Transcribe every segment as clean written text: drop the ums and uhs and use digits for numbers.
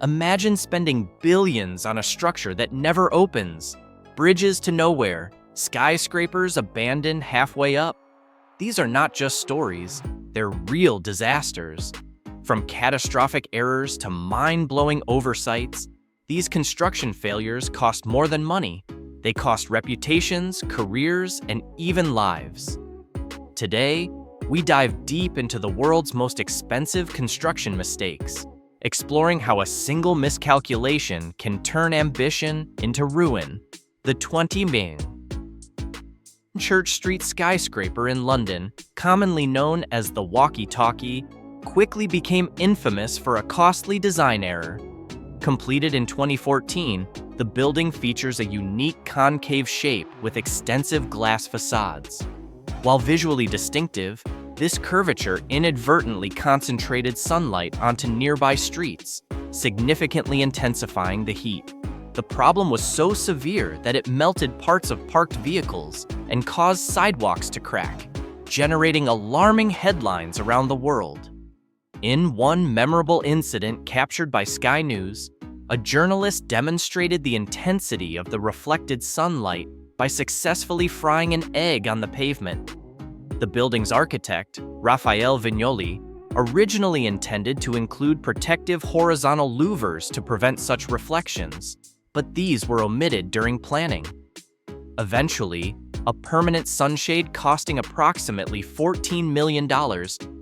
Imagine spending billions on a structure that never opens. Bridges to nowhere, skyscrapers abandoned halfway up. These are not just stories, they're real disasters. From catastrophic errors to mind-blowing oversights, these construction failures cost more than money. They cost reputations, careers, and even lives. Today, we dive deep into the world's most expensive construction mistakes, exploring how a single miscalculation can turn ambition into ruin. The 20 Church Street skyscraper in London, commonly known as the walkie-talkie, quickly became infamous for a costly design error. Completed in 2014, the building features a unique concave shape with extensive glass facades. While visually distinctive, this curvature inadvertently concentrated sunlight onto nearby streets, significantly intensifying the heat. The problem was so severe that it melted parts of parked vehicles and caused sidewalks to crack, generating alarming headlines around the world. In one memorable incident captured by Sky News, a journalist demonstrated the intensity of the reflected sunlight by successfully frying an egg on the pavement. The building's architect, Raffaele Vignoli, originally intended to include protective horizontal louvers to prevent such reflections, but these were omitted during planning. Eventually, a permanent sunshade costing approximately $14 million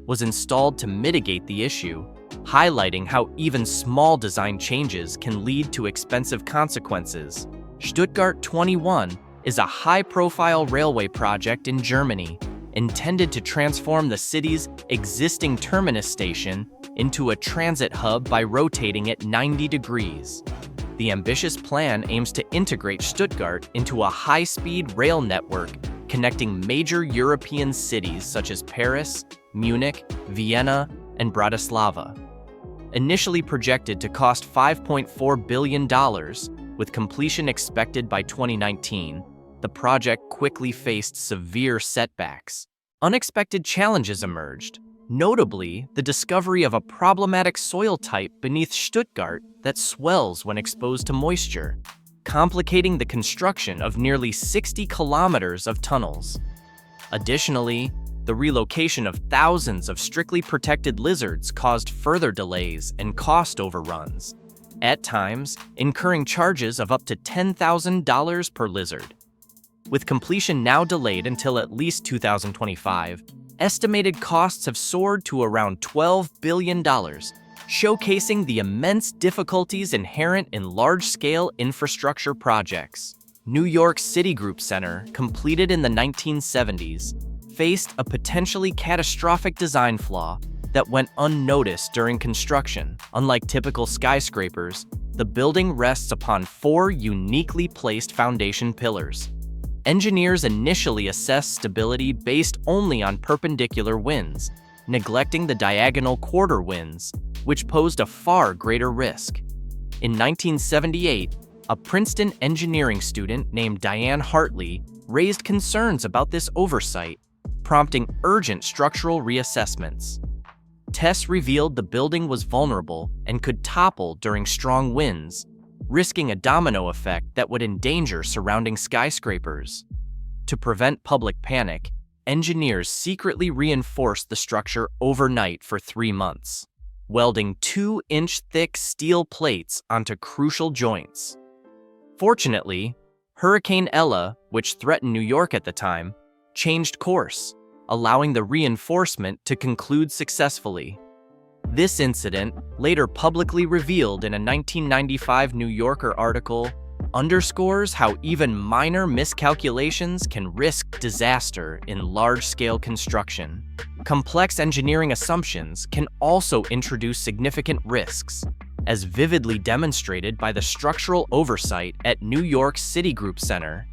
was installed to mitigate the issue, highlighting how even small design changes can lead to expensive consequences. Stuttgart 21 is a high-profile railway project in Germany, intended to transform the city's existing terminus station into a transit hub by rotating it 90 degrees. The ambitious plan aims to integrate Stuttgart into a high-speed rail network connecting major European cities such as Paris, Munich, Vienna, and Bratislava. Initially projected to cost $5.4 billion, with completion expected by 2019, the project quickly faced severe setbacks. Unexpected challenges emerged, notably the discovery of a problematic soil type beneath Stuttgart that swells when exposed to moisture, complicating the construction of nearly 60 kilometers of tunnels. Additionally, the relocation of thousands of strictly protected lizards caused further delays and cost overruns, at times incurring charges of up to $10,000 per lizard. With completion now delayed until at least 2025, estimated costs have soared to around $12 billion, showcasing the immense difficulties inherent in large-scale infrastructure projects. New York's Citigroup Center, completed in the 1970s, faced a potentially catastrophic design flaw that went unnoticed during construction. Unlike typical skyscrapers, the building rests upon 4 uniquely placed foundation pillars. Engineers initially assessed stability based only on perpendicular winds, neglecting the diagonal quarter winds, which posed a far greater risk. In 1978, a Princeton engineering student named Diane Hartley raised concerns about this oversight, prompting urgent structural reassessments. Tests revealed the building was vulnerable and could topple during strong winds, risking a domino effect that would endanger surrounding skyscrapers. To prevent public panic, engineers secretly reinforced the structure overnight for 3 months, welding 2-inch thick steel plates onto crucial joints. Fortunately, Hurricane Ella, which threatened New York at the time, changed course, allowing the reinforcement to conclude successfully. This incident, later publicly revealed in a 1995 New Yorker article, underscores how even minor miscalculations can risk disaster in large-scale construction. Complex engineering assumptions can also introduce significant risks, as vividly demonstrated by the structural oversight at New York's Citigroup Center.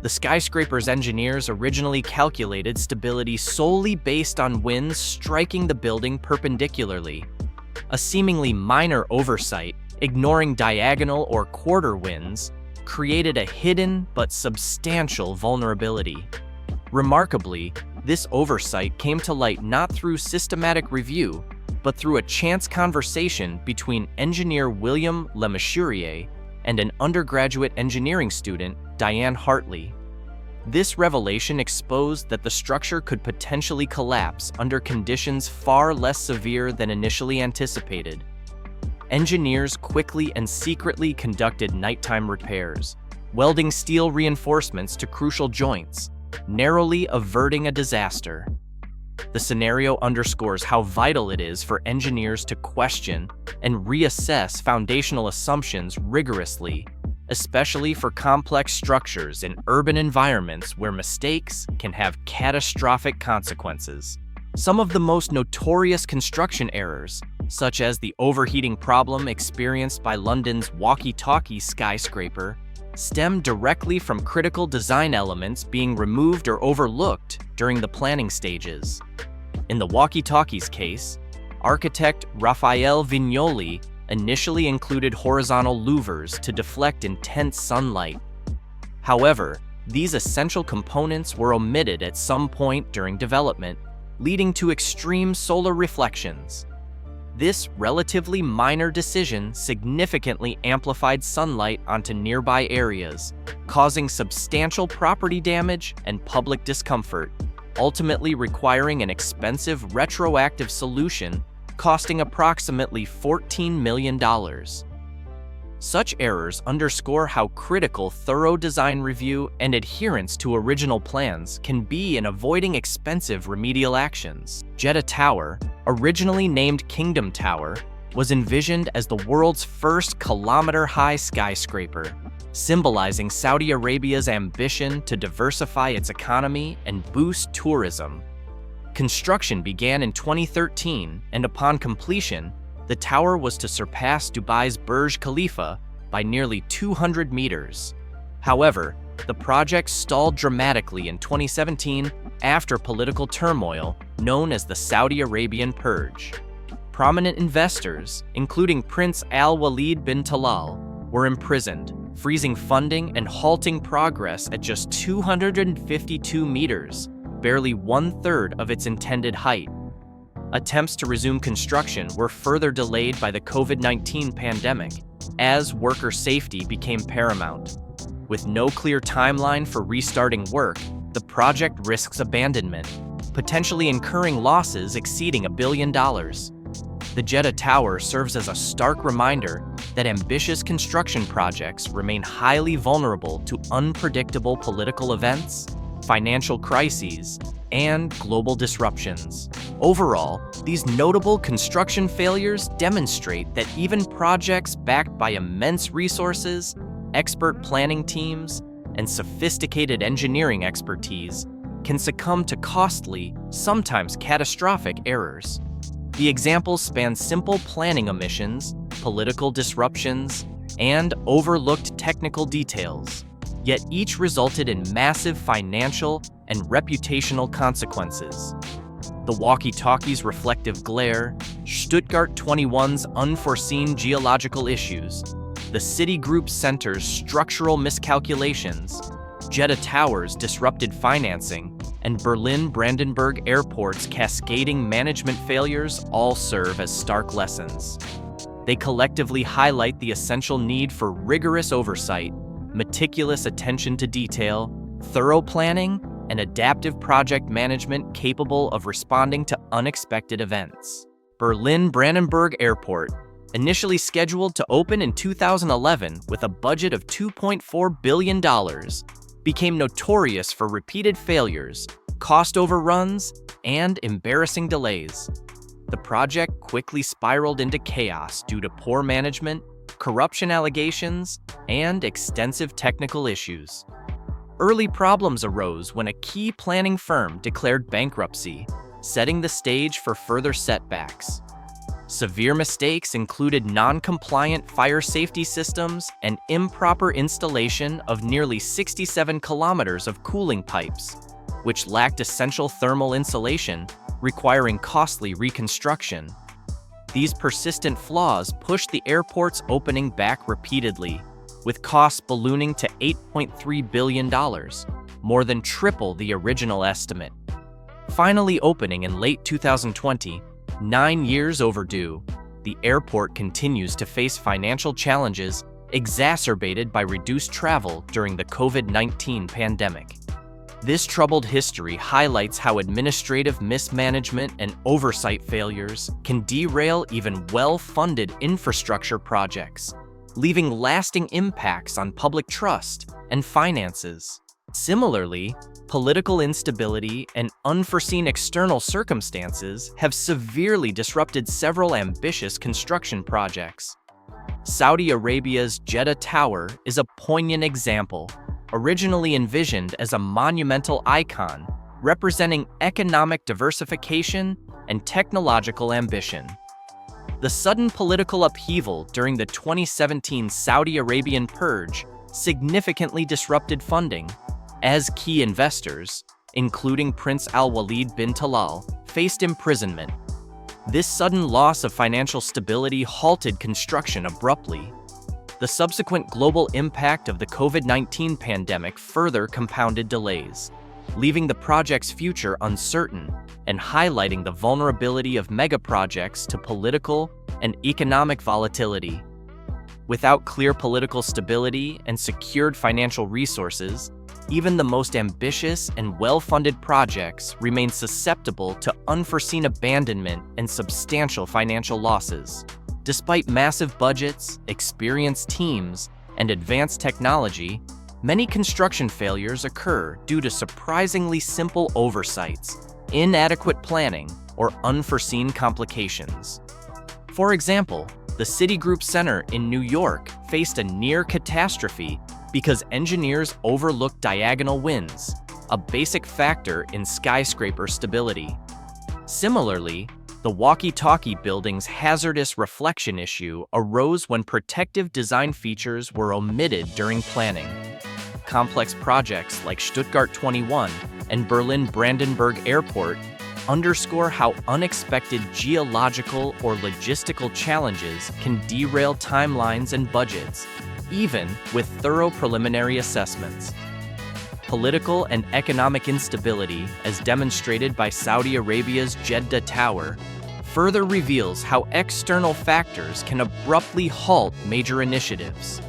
The skyscraper's engineers originally calculated stability solely based on winds striking the building perpendicularly. A seemingly minor oversight, ignoring diagonal or quarter winds, created a hidden but substantial vulnerability. Remarkably, this oversight came to light not through systematic review, but through a chance conversation between engineer William Le Mesurier and an undergraduate engineering student, Diane Hartley. This revelation exposed that the structure could potentially collapse under conditions far less severe than initially anticipated. Engineers quickly and secretly conducted nighttime repairs, welding steel reinforcements to crucial joints, narrowly averting a disaster. The scenario underscores how vital it is for engineers to question and reassess foundational assumptions rigorously, especially for complex structures in urban environments where mistakes can have catastrophic consequences. Some of the most notorious construction errors, such as the overheating problem experienced by London's walkie-talkie skyscraper, stem directly from critical design elements being removed or overlooked during the planning stages. In the walkie-talkie's case, architect Raffaele Vignoli initially included horizontal louvers to deflect intense sunlight. However, these essential components were omitted at some point during development, leading to extreme solar reflections. This relatively minor decision significantly amplified sunlight onto nearby areas, causing substantial property damage and public discomfort, ultimately requiring an expensive retroactive solution costing approximately $14 million. Such errors underscore how critical thorough design review and adherence to original plans can be in avoiding expensive remedial actions. Jeddah Tower, originally named Kingdom Tower, was envisioned as the world's first kilometer-high skyscraper, symbolizing Saudi Arabia's ambition to diversify its economy and boost tourism. Construction began in 2013, and upon completion, the tower was to surpass Dubai's Burj Khalifa by nearly 200 meters. However, the project stalled dramatically in 2017 after political turmoil known as the Saudi Arabian Purge. Prominent investors, including Prince Al Walid bin Talal, were imprisoned, freezing funding and halting progress at just 252 meters, barely one-third of its intended height. Attempts to resume construction were further delayed by the COVID-19 pandemic, as worker safety became paramount. With no clear timeline for restarting work, the project risks abandonment, potentially incurring losses exceeding $1 billion. The Jeddah Tower serves as a stark reminder that ambitious construction projects remain highly vulnerable to unpredictable political events, financial crises, and global disruptions. Overall, these notable construction failures demonstrate that even projects backed by immense resources, expert planning teams, and sophisticated engineering expertise can succumb to costly, sometimes catastrophic errors. The examples span simple planning omissions, political disruptions, and overlooked technical details, yet each resulted in massive financial and reputational consequences. The walkie-talkie's reflective glare, Stuttgart 21's unforeseen geological issues, the Citigroup Center's structural miscalculations, Jeddah Tower's disrupted financing, and Berlin-Brandenburg Airport's cascading management failures all serve as stark lessons. They collectively highlight the essential need for rigorous oversight, meticulous attention to detail, thorough planning, and adaptive project management capable of responding to unexpected events. Berlin-Brandenburg Airport, initially scheduled to open in 2011 with a budget of $2.4 billion, became notorious for repeated failures, cost overruns, and embarrassing delays. The project quickly spiraled into chaos due to poor management, corruption allegations, and extensive technical issues. Early problems arose when a key planning firm declared bankruptcy, setting the stage for further setbacks. Severe mistakes included non-compliant fire safety systems and improper installation of nearly 67 kilometers of cooling pipes, which lacked essential thermal insulation, requiring costly reconstruction. These persistent flaws pushed the airport's opening back repeatedly, with costs ballooning to $8.3 billion, more than triple the original estimate. Finally opening in late 2020, 9 years overdue, the airport continues to face financial challenges exacerbated by reduced travel during the COVID-19 pandemic. This troubled history highlights how administrative mismanagement and oversight failures can derail even well-funded infrastructure projects, leaving lasting impacts on public trust and finances. Similarly, political instability and unforeseen external circumstances have severely disrupted several ambitious construction projects. Saudi Arabia's Jeddah Tower is a poignant example, originally envisioned as a monumental icon representing economic diversification and technological ambition. The sudden political upheaval during the 2017 Saudi Arabian purge significantly disrupted funding, as key investors, including Prince Al-Walid bin Talal, faced imprisonment. This sudden loss of financial stability halted construction abruptly. The subsequent global impact of the COVID-19 pandemic further compounded delays, leaving the project's future uncertain and highlighting the vulnerability of megaprojects to political and economic volatility. Without clear political stability and secured financial resources, even the most ambitious and well-funded projects remain susceptible to unforeseen abandonment and substantial financial losses. Despite massive budgets, experienced teams, and advanced technology, many construction failures occur due to surprisingly simple oversights, inadequate planning, or unforeseen complications. For example, the Citigroup Center in New York faced a near catastrophe because engineers overlooked diagonal winds, a basic factor in skyscraper stability. Similarly, the walkie-talkie building's hazardous reflection issue arose when protective design features were omitted during planning. Complex projects like Stuttgart 21 and Berlin Brandenburg Airport underscore how unexpected geological or logistical challenges can derail timelines and budgets, even with thorough preliminary assessments. Political and economic instability, as demonstrated by Saudi Arabia's Jeddah Tower, further reveals how external factors can abruptly halt major initiatives.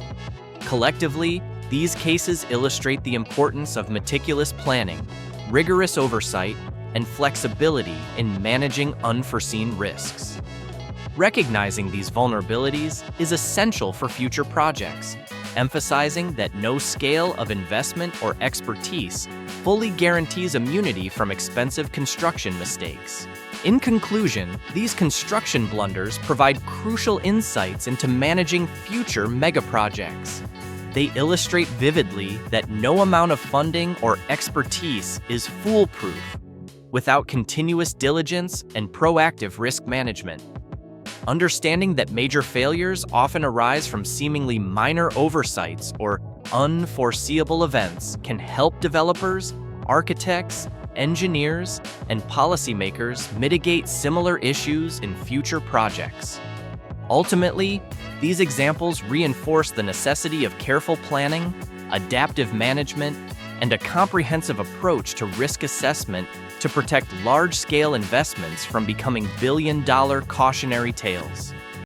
Collectively, these cases illustrate the importance of meticulous planning, rigorous oversight, and flexibility in managing unforeseen risks. Recognizing these vulnerabilities is essential for future projects, emphasizing that no scale of investment or expertise fully guarantees immunity from expensive construction mistakes. In conclusion, these construction blunders provide crucial insights into managing future megaprojects. They illustrate vividly that no amount of funding or expertise is foolproof without continuous diligence and proactive risk management. Understanding that major failures often arise from seemingly minor oversights or unforeseeable events can help developers, architects, engineers, and policymakers mitigate similar issues in future projects. Ultimately, these examples reinforce the necessity of careful planning, adaptive management, and a comprehensive approach to risk assessment to protect large-scale investments from becoming billion-dollar cautionary tales.